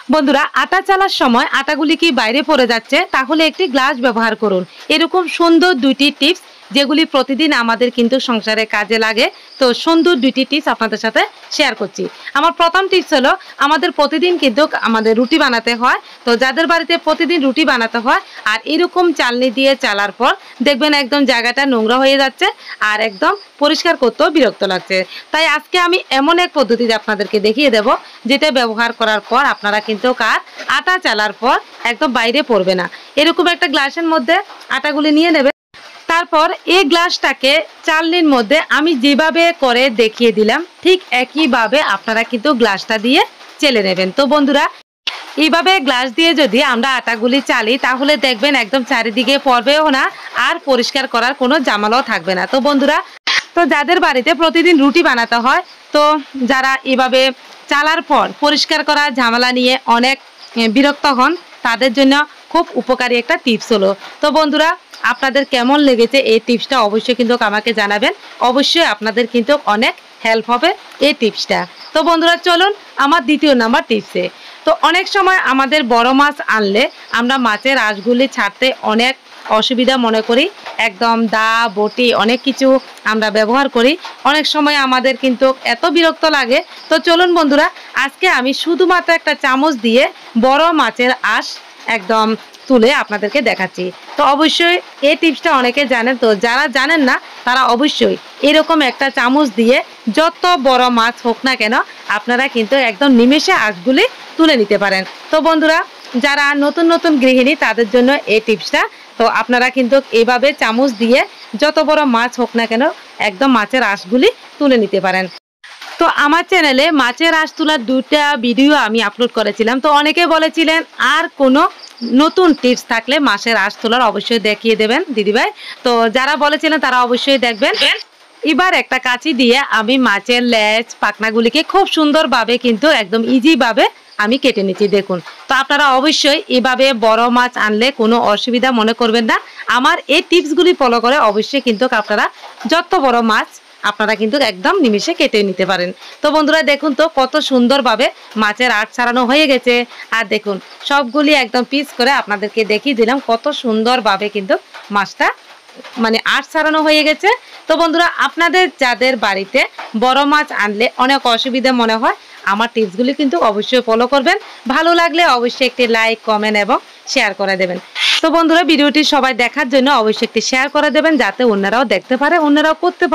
বন্ধুরা, আটা চালার সময় আটাগুলি কি বাইরে পড়ে যাচ্ছে, তাহলে একটি গ্লাস ব্যবহার করুন। এরকম সুন্দর দুইটি টিপস যেগুলি প্রতিদিন আমাদের কিন্তু সংসারে কাজে লাগে। তো সুন্দর দুইটি টিপস আপনাদের সাথে শেয়ার করছি। আমার প্রথম টিপস হলো, আমাদের প্রতিদিন কিন্তু আমাদের রুটি বানাতে হয়। তো যাদের বাড়িতে প্রতিদিন রুটি বানাতে হয় আর এরকম চালনি দিয়ে চালার পর দেখবেন একদম জায়গাটা নোংরা হয়ে যাচ্ছে আর একদম পরিষ্কার করতেও বিরক্ত লাগছে। তাই আজকে আমি এমন এক পদ্ধতি আপনাদেরকে দেখিয়ে দেব, যেটা ব্যবহার করার পর আপনারা কিন্তু আটা চালার পর একদম বাইরে পড়বে না। এরকম একটা গ্লাসের মধ্যে আটাগুলি নিয়ে নেবে। তারপর এই গ্লাসটাকে চালনির মধ্যে আমি যেভাবে করে দেখিয়ে দিলাম ঠিক একইভাবে আপনারা কিন্তু গ্লাসটা দিয়ে চেলে নেবেন। তো বন্ধুরা, এইভাবে গ্লাস দিয়ে যদি আমরা আটাগুলি চালি তাহলে দেখবেন একদম চারিদিকে পড়বেও না আর পরিষ্কার করার কোনো ঝামেলাও থাকবে না। তো বন্ধুরা, তো যাদের বাড়িতে প্রতিদিন রুটি বানাতে হয়, তো যারা এভাবে চালার পর পরিষ্কার করার ঝামেলা নিয়ে অনেক বিরক্ত হন, তাদের জন্য খুব উপকারী একটা টিপস হলো। তো বন্ধুরা, আপনাদের কেমন লেগেছে এই টিপসটা অবশ্যই কিন্তু আমাকে জানাবেন। অবশ্যই আপনাদের কিন্তু অনেক হেল্প হবে এই টিপসটা। তো বন্ধুরা, চলুন আমার দ্বিতীয় নাম্বার টিপসে। তো অনেক সময় আমাদের বড় মাছ আনলে আমরা মাছের আঁশগুলি ছাড়তে অনেক অসুবিধা মনে করি। একদম দা বটি অনেক কিছু আমরা ব্যবহার করি, অনেক সময় আমাদের কিন্তু এত বিরক্ত লাগে। তো চলুন বন্ধুরা, আজকে আমি শুধুমাত্র একটা চামচ দিয়ে বড় মাছের আঁশ একদম তুলে আপনাদেরকে দেখাচ্ছি। তো অবশ্যই এই টিপসটা অনেকে জানেন, তো যারা জানেন না তারা অবশ্যই এরকম একটা চামচ দিয়ে যত বড় মাছ হোক না কেন আপনারা কিন্তু একদম নিমেষে আঁশগুলি তুলে নিতে পারেন। তো বন্ধুরা, যারা নতুন নতুন গৃহিণী তাদের জন্য এই টিপসটা। তো আপনারা কিন্তু এইভাবে চামচ দিয়ে যত বড় মাছ হোক না কেন একদম মাছের আঁশগুলি তুলে নিতে পারেন। তো আমার চ্যানেলে মাছের আঁশ তোলার 2টা ভিডিও আমি আপলোড করেছিলাম। তো অনেকে বলেছিলেন আর কোনো নতুন টিপস থাকলে মাছের আঁশ তোলার অবশ্যই দেখিয়ে দেবেন দিদিভাই। তো যারা বলেছিলেন তারা অবশ্যই দেখবেন। এবার একটা কাঁচি দিয়ে আমি মাছের লেজ পাখনাগুলিকে খুব সুন্দরভাবে কিন্তু একদম ইজিভাবে আমি কেটে নিচ্ছি, দেখুন। তো আপনারা অবশ্যই এভাবে বড় মাছ আনলে কোনো অসুবিধা মনে করবেন না। আমার এই টিপসগুলি ফলো করে অবশ্যই কিন্তু আপনারা যত বড় মাছ আপনারা কিন্তু একদম নিমিষে কেটে নিতে পারেন। তো বন্ধুরা, দেখুন তো কত সুন্দরভাবে মাছের আঁশ ছাড়ানো হয়ে গেছে। আর দেখুন সবগুলি একদম পিস করে আপনাদেরকে দেখিয়ে দিলাম কত সুন্দরভাবে কিন্তু মাছটা মানে আঁশ ছাড়ানো হয়ে গেছে। তো বন্ধুরা, আপনাদের যাদের বাড়িতে বড় মাছ আনলে অনেক অসুবিধা মনে হয়, আমার টিপসগুলি কিন্তু অবশ্যই ফলো করবেন। ভালো লাগলে অবশ্যই একটি লাইক কমেন্ট এবং শেয়ার করে দেবেন। তো বন্ধুরা, ভিডিওটি সবাই দেখার জন্য অবশ্যই একটি শেয়ার করে দেবেন, যাতে অন্যরাও দেখতে পারে, অন্যরাও করতে পারে।